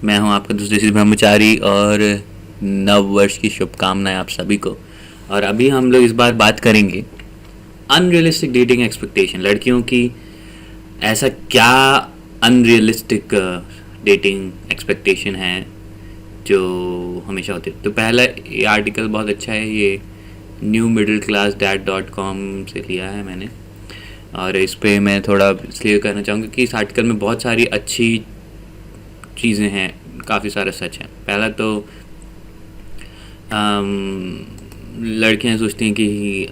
मैं हूं आपका दूसरे सिद्ध ब्रह्मचारी और नव वर्ष की शुभकामनाएं आप सभी को। और अभी हम लोग इस बार बात करेंगे अनरियलिस्टिक डेटिंग एक्सपेक्टेशन, लड़कियों की ऐसा क्या अनरियलिस्टिक डेटिंग एक्सपेक्टेशन है जो हमेशा होती है। तो पहला ये आर्टिकल बहुत अच्छा है, ये new middle class that dot com से लिया है मैंने। और इस पर मैं थोड़ा इसलिए कहना चाहूँगा कि इस आर्टिकल में बहुत सारी अच्छी चीज़ें हैं, काफ़ी सारा सच है। पहला तो लड़कियां सोचती हैं कि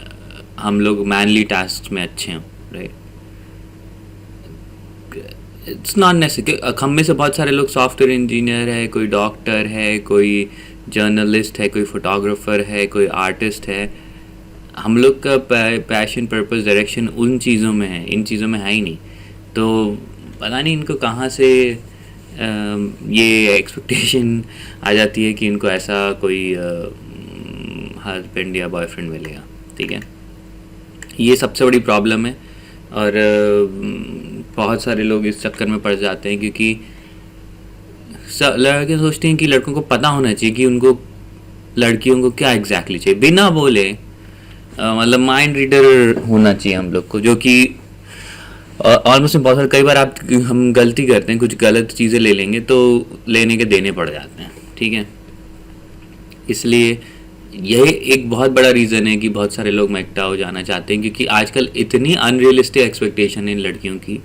हम लोग मैनली टास्क में अच्छे हैं, राइट। It's not necessary. हम में से बहुत सारे लोग सॉफ्टवेयर इंजीनियर है, कोई डॉक्टर है, कोई जर्नलिस्ट है, कोई फोटोग्राफर है, कोई आर्टिस्ट है। हम लोग का पैशन, पर्पस, डायरेक्शन उन चीज़ों में है, इन चीज़ों में है ही नहीं। तो पता नहीं इनको कहाँ से ये एक्सपेक्टेशन आ जाती है कि इनको ऐसा कोई हस्बैंड या बॉयफ्रेंड मिलेगा, ठीक है। ये सबसे बड़ी प्रॉब्लम है। और बहुत सारे लोग इस चक्कर में पड़ जाते हैं क्योंकि लड़के सोचते हैं कि लड़कों को पता होना चाहिए कि उनको लड़कियों को क्या एग्जैक्टली चाहिए, बिना बोले। मतलब माइंड रीडर होना चाहिए हम लोग को, जो कि ऑलमोस्ट इम्पॉसिबल। कई बार हम गलती करते हैं, कुछ गलत चीज़ें ले लेंगे तो लेने के देने पड़ जाते हैं, ठीक है। इसलिए यही एक बहुत बड़ा रीज़न है कि बहुत सारे लोग मैकटाओ जाना चाहते हैं, क्योंकि आजकल इतनी अनरियलिस्टिक एक्सपेक्टेशन है इन लड़कियों की।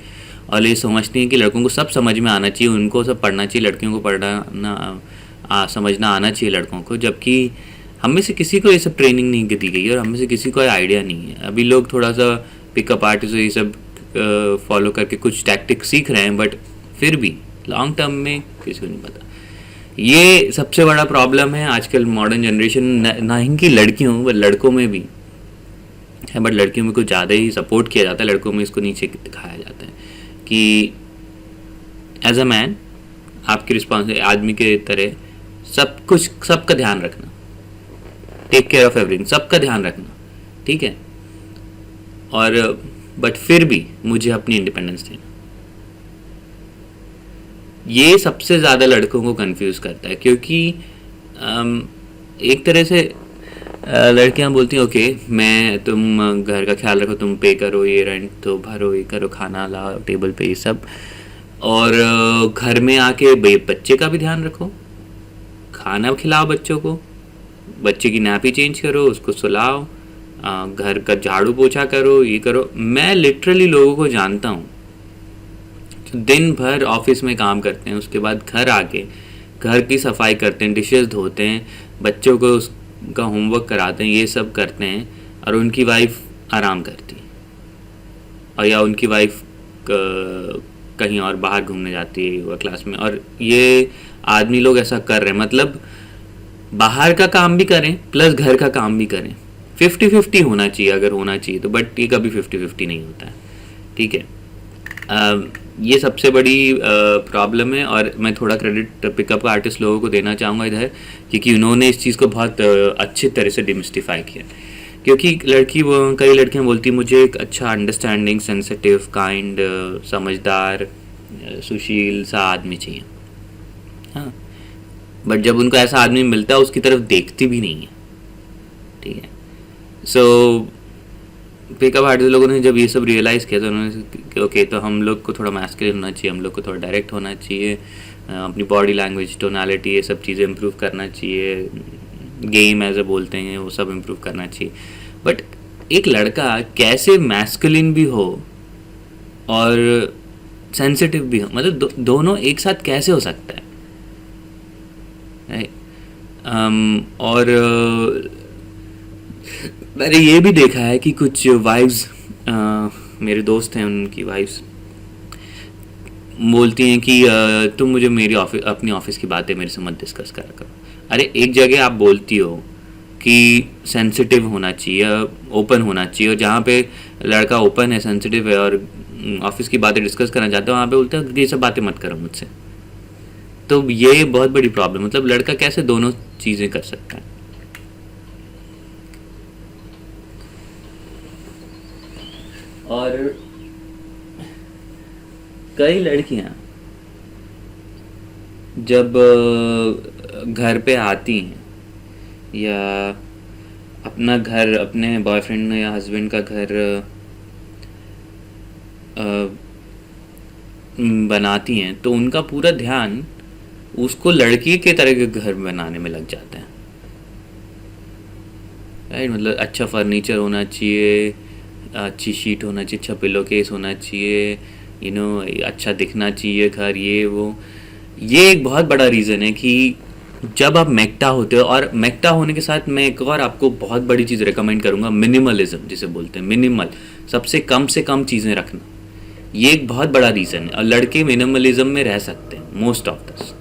और ये समझती हैं कि लड़कों को सब समझ में आना चाहिए, उनको सब पढ़ना चाहिए, लड़कियों को पढ़ना समझना आना चाहिए लड़कों को। जबकि हम में से किसी को ये सब ट्रेनिंग नहीं दी गई और हम में से किसी को आइडिया नहीं है। अभी लोग थोड़ा सा पिकअप आर्टिस्ट ये सब फॉलो करके कुछ टैक्टिक सीख रहे हैं, बट फिर भी लॉन्ग टर्म में किसी को नहीं पता। ये सबसे बड़ा प्रॉब्लम है आजकल मॉडर्न जनरेशन, ना ही कि लड़कियों बट लड़कों में भी है। बट लड़कियों में कुछ ज़्यादा ही सपोर्ट किया जाता है, लड़कों में इसको नीचे दिखाया जाता है कि एज अ मैन आपकी रिस्पॉन्सिबिलिटी आदमी के तरह सब कुछ, सबका ध्यान रखना, टेक केयर ऑफ एवरीथिंग, सबका ध्यान रखना, ठीक है। और बट फिर भी मुझे अपनी इंडिपेंडेंस देना, ये सबसे ज़्यादा लड़कों को कंफ्यूज करता है। क्योंकि एक तरह से लड़कियां बोलती हैं ओके तुम घर का ख्याल रखो, तुम पे करो, ये रेंट तो भरो, ये करो, खाना लाओ टेबल पे, ये सब। और घर में आके बच्चे का भी ध्यान रखो, खाना खिलाओ बच्चों को, बच्चे की नैपी चेंज करो, उसको सुलाओ, घर का झाड़ू पोछा करो, ये करो। मैं लिटरली लोगों को जानता हूँ तो दिन भर ऑफिस में काम करते हैं, उसके बाद घर आके घर की सफाई करते हैं, डिशेस धोते हैं, बच्चों को उसका होमवर्क कराते हैं, ये सब करते हैं। और उनकी वाइफ आराम करती है, और या उनकी वाइफ कहीं और बाहर घूमने जाती है योगा क्लास में। और ये आदमी लोग ऐसा कर रहे हैं, मतलब बाहर का काम भी करें प्लस घर का काम भी करें। 50-50 होना चाहिए अगर होना चाहिए तो, बट ये कभी 50-50 नहीं होता है, ठीक है। ये सबसे बड़ी प्रॉब्लम है। और मैं थोड़ा क्रेडिट पिकअप आर्टिस्ट लोगों को देना चाहूँगा इधर, क्योंकि उन्होंने इस चीज़ को बहुत अच्छी तरह से डिमिस्टिफाई किया। क्योंकि कई लड़कियाँ बोलती मुझे एक अच्छा अंडरस्टैंडिंग, सेंसिटिव, काइंड, समझदार, सुशील सा आदमी चाहिए। हाँ, बट जब उनको ऐसा आदमी मिलता है उसकी तरफ देखती भी नहीं है, ठीक है। सो पिकअप आर्टिस्ट लोगों ने जब ये सब रियलाइज़ किया तो उन्होंने ओके तो हम लोग को थोड़ा मैस्कुलिन होना चाहिए, हम लोग को थोड़ा डायरेक्ट होना चाहिए, अपनी बॉडी लैंग्वेज, टोनालिटी, ये सब चीज़ें इम्प्रूव करना चाहिए, गेम एज ए बोलते हैं वो सब इम्प्रूव करना चाहिए। बट एक लड़का कैसे मैस्कुलिन भी हो और सेंसिटिव भी हो, मतलब दोनों एक साथ कैसे हो सकता है, और मैंने ये भी देखा है कि कुछ वाइफ्स, मेरे दोस्त हैं उनकी वाइफ्स बोलती हैं कि तुम मुझे मेरी अपनी ऑफिस की बातें मेरे से मत डिस्कस करा करो। अरे एक जगह आप बोलती हो कि सेंसिटिव होना चाहिए, ओपन होना चाहिए, और जहाँ पे लड़का ओपन है, सेंसिटिव है और ऑफिस की बातें डिस्कस करना चाहते हो, वहाँ पे बोलते हो ये सब बातें मत करो मुझसे। तो ये बहुत बड़ी प्रॉब्लम, मतलब लड़का कैसे दोनों चीज़ें कर सकता है। और कई लड़कियां जब घर पे आती हैं या अपना घर अपने बॉयफ्रेंड या हस्बैंड का घर अ, बनाती हैं, तो उनका पूरा ध्यान उसको लड़की के तरह के घर बनाने में लग जाता है। राइट, मतलब अच्छा फर्नीचर होना चाहिए, अच्छी शीट होना चाहिए, अच्छा पिलो केस होना चाहिए, अच्छा दिखना चाहिए घर, ये वो। ये एक बहुत बड़ा रीज़न है कि जब आप मैक्टा होते हो, और मैक्टा होने के साथ मैं एक और आपको बहुत बड़ी चीज़ रेकमेंड करूँगा, मिनिमलिज्म जिसे बोलते हैं, मिनिमल, सबसे कम चीज़ें रखना। ये एक बहुत बड़ा रीज़न है, और लड़के मिनिमलिज्म में रह सकते हैं मोस्ट ऑफ दस।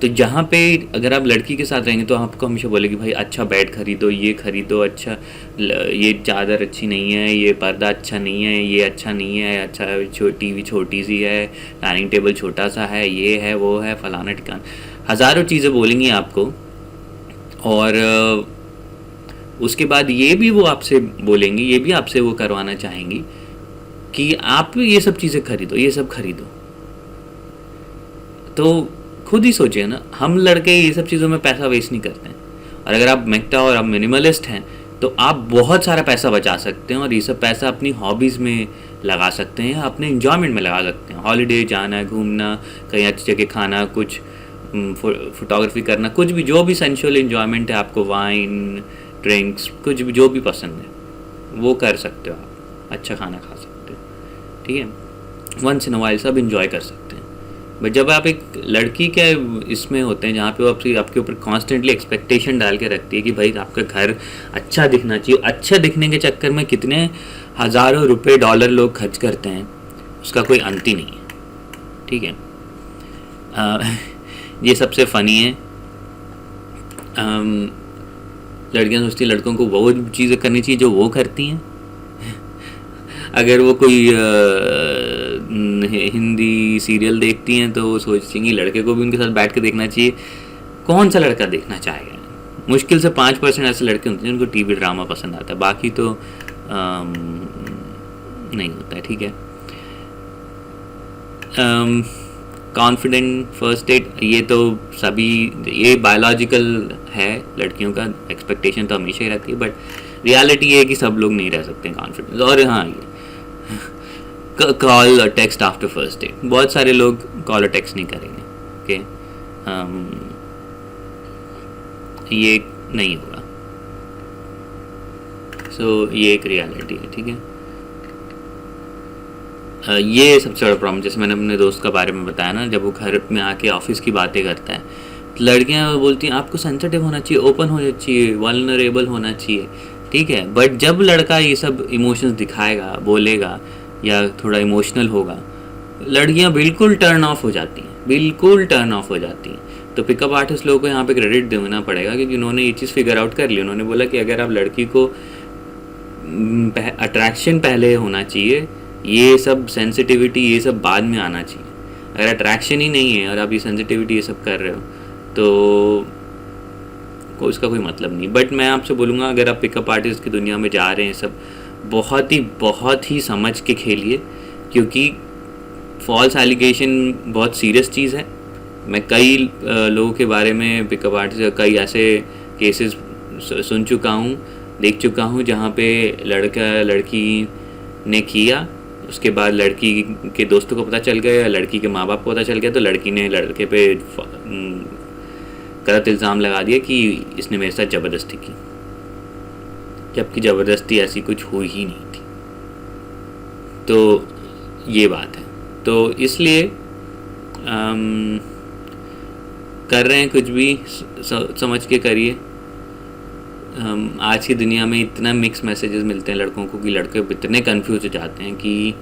तो जहाँ पे अगर आप लड़की के साथ रहेंगे तो आपको हमेशा बोलेगी भाई अच्छा बेड खरीदो, ये खरीदो, अच्छा ये चादर अच्छी नहीं है, ये पर्दा अच्छा नहीं है, ये अच्छा नहीं है, अच्छा टीवी छोटी सी है, डाइनिंग टेबल छोटा सा है, ये है वो है फलाना ठिकाना, हज़ारों चीज़ें बोलेंगी आपको। और उसके बाद ये भी वो आपसे बोलेंगी, ये भी आपसे वो करवाना चाहेंगी कि आप ये सब चीज़ें खरीदो, ये सब खरीदो। तो खुद ही सोचिए ना, हम लड़के ये सब चीज़ों में पैसा वेस्ट नहीं करते हैं। और अगर आप मैक्टा और आप मिनिमलिस्ट हैं तो आप बहुत सारा पैसा बचा सकते हैं, और ये सब पैसा अपनी हॉबीज़ में लगा सकते हैं, अपने इंजॉयमेंट में लगा सकते हैं। हॉलीडे जाना, घूमना, कहीं अच्छी जगह खाना, कुछ फोटोग्राफी करना, कुछ भी, जो भी सेंशुअल इंजॉयमेंट है आपको, वाइन, ड्रिंक्स, कुछ भी जो भी पसंद है वो कर सकते हो आप। अच्छा खाना खा सकते हो, ठीक है, वंस इन अ वाइल सब इंजॉय कर सकते हैं। बट जब आप एक लड़की के इसमें होते हैं जहाँ पे वो आपके ऊपर कॉन्स्टेंटली एक्सपेक्टेशन डाल के रखती है कि भाई आपका घर अच्छा दिखना चाहिए, अच्छा दिखने के चक्कर में कितने हज़ारों रुपए डॉलर लोग खर्च करते हैं, उसका कोई अंत ही नहीं है, ठीक है। ये सबसे फ़नी है, लड़कियां सोचती हैं लड़कों को वो चीज़ें करनी चाहिए जो वो करती हैं। अगर वो कोई हिंदी सीरियल देखती हैं तो वो सोचेंगी लड़के को भी उनके साथ बैठ के देखना चाहिए। कौन सा लड़का देखना चाहेगा? मुश्किल से 5% ऐसे लड़के होते हैं जिनको टीवी ड्रामा पसंद आता है, बाकी तो नहीं होता है, ठीक है। कॉन्फिडेंट फर्स्ट डेट, ये तो सभी, ये बायोलॉजिकल है, लड़कियों का एक्सपेक्टेशन तो हमेशा ही रहती है, बट रियलिटी ये है कि सब लोग नहीं रह सकते कॉन्फिडेंस। और हाँ, ये कॉल और टेक्स्ट आफ्टर फर्स्ट डेट, बहुत सारे लोग कॉल और टेक्स्ट नहीं करेंगे, ओके, ये नहीं होगा। सो ये एक रियलिटी है, ठीक है। ये सबसे बड़ा प्रॉब्लम, जैसे मैंने अपने दोस्त के बारे में बताया ना, जब वो घर में आके ऑफिस की बातें करता है, लड़कियां बोलती हैं आपको सेंसिटिव होना चाहिए, ओपन होना चाहिए, वल्नरेबल होना चाहिए, ठीक है। बट जब लड़का ये सब इमोशंस दिखाएगा, बोलेगा या थोड़ा इमोशनल होगा, लड़कियां बिल्कुल टर्न ऑफ हो जाती हैं, बिल्कुल टर्न ऑफ हो जाती हैं। तो पिकअप आर्टिस्ट लोगों को यहाँ पे क्रेडिट देना पड़ेगा, क्योंकि उन्होंने ये चीज़ फिगर आउट कर ली। उन्होंने बोला कि अगर आप लड़की को अट्रैक्शन पहले होना चाहिए, ये सब सेंसिटिविटी ये सब बाद में आना चाहिए। अगर अट्रैक्शन ही नहीं है और आप ये सेंसिटिविटी ये सब कर रहे हो तो उसका कोई मतलब नहीं। बट मैं आपसे बोलूँगा, अगर आप पिकअप आर्टिस्ट की दुनिया में जा रहे हैं, सब बहुत ही समझ के खेलिए, क्योंकि फॉल्स एलिगेशन बहुत सीरियस चीज़ है। मैं कई लोगों के बारे में, पिकअप आर्टिस्ट, कई ऐसे केसेस सुन चुका हूँ, देख चुका हूँ, जहाँ पे लड़का लड़की ने किया, उसके बाद लड़की के दोस्तों को पता चल गया, लड़की के माँ बाप को पता चल गया, तो लड़की ने लड़के पे गलत इल्ज़ाम लगा दिया कि इसने मेरे साथ ज़बरदस्ती की, जबकि ज़बरदस्ती ऐसी कुछ हुई ही नहीं थी। तो ये बात है। तो इसलिए कर रहे हैं कुछ भी समझ के करिए। आज की दुनिया में इतना मिक्स मैसेजेस मिलते हैं लड़कों को कि लड़के इतने कंफ्यूज हो जाते हैं कि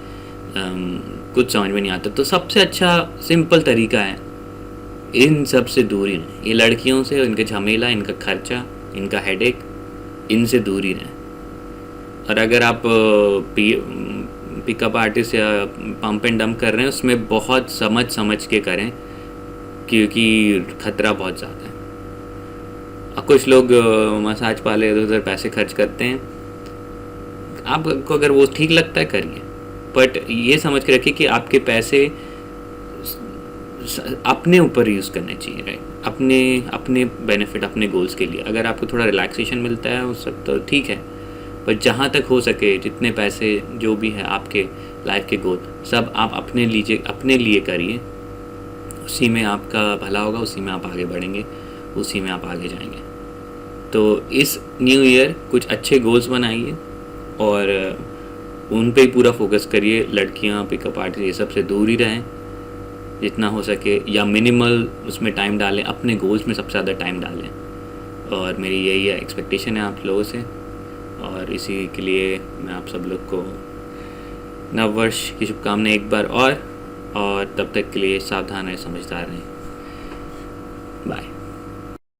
कुछ समझ में नहीं आता। तो सबसे अच्छा सिंपल तरीका है, इन सब से दूरी रहें। ये लड़कियों से, इनके झमेला, इनका खर्चा, इनका हेडेक, इनसे दूरी रहें। और अगर आप पिकअप आर्टिस्ट या पंप एंड डंप कर रहे हैं, उसमें बहुत समझ के करें, क्योंकि खतरा बहुत ज़्यादा है। कुछ लोग मसाज पाले इधर पैसे खर्च करते हैं, आपको अगर वो ठीक लगता है करिए, बट ये समझ के रखिए कि आपके पैसे अपने ऊपर यूज़ करने चाहिए, राइट। अपने अपने बेनिफिट, अपने गोल्स के लिए। अगर आपको थोड़ा रिलैक्सेशन मिलता है उस सब तो ठीक है, पर जहाँ तक हो सके जितने पैसे जो भी है आपके लाइफ के गोल सब आप अपने लिए करिए। उसी में आपका भला होगा, उसी में आप आगे बढ़ेंगे, उसी में आप आगे जाएंगे। तो इस न्यू ईयर कुछ अच्छे गोल्स बनाइए और उन पे ही पूरा फोकस करिए। लड़कियां, पिकअप आर्टिस्ट, ये सब से दूर ही रहें जितना हो सके, या मिनिमल उसमें टाइम डालें, अपने गोल्स में सबसे ज़्यादा टाइम डालें। और मेरी यही है एक्सपेक्टेशन है आप लोगों से, और इसी के लिए मैं आप सब लोग को नव वर्ष की शुभकामनाएं एक बार और तब तक के लिए सावधान रहें, समझदार रहें।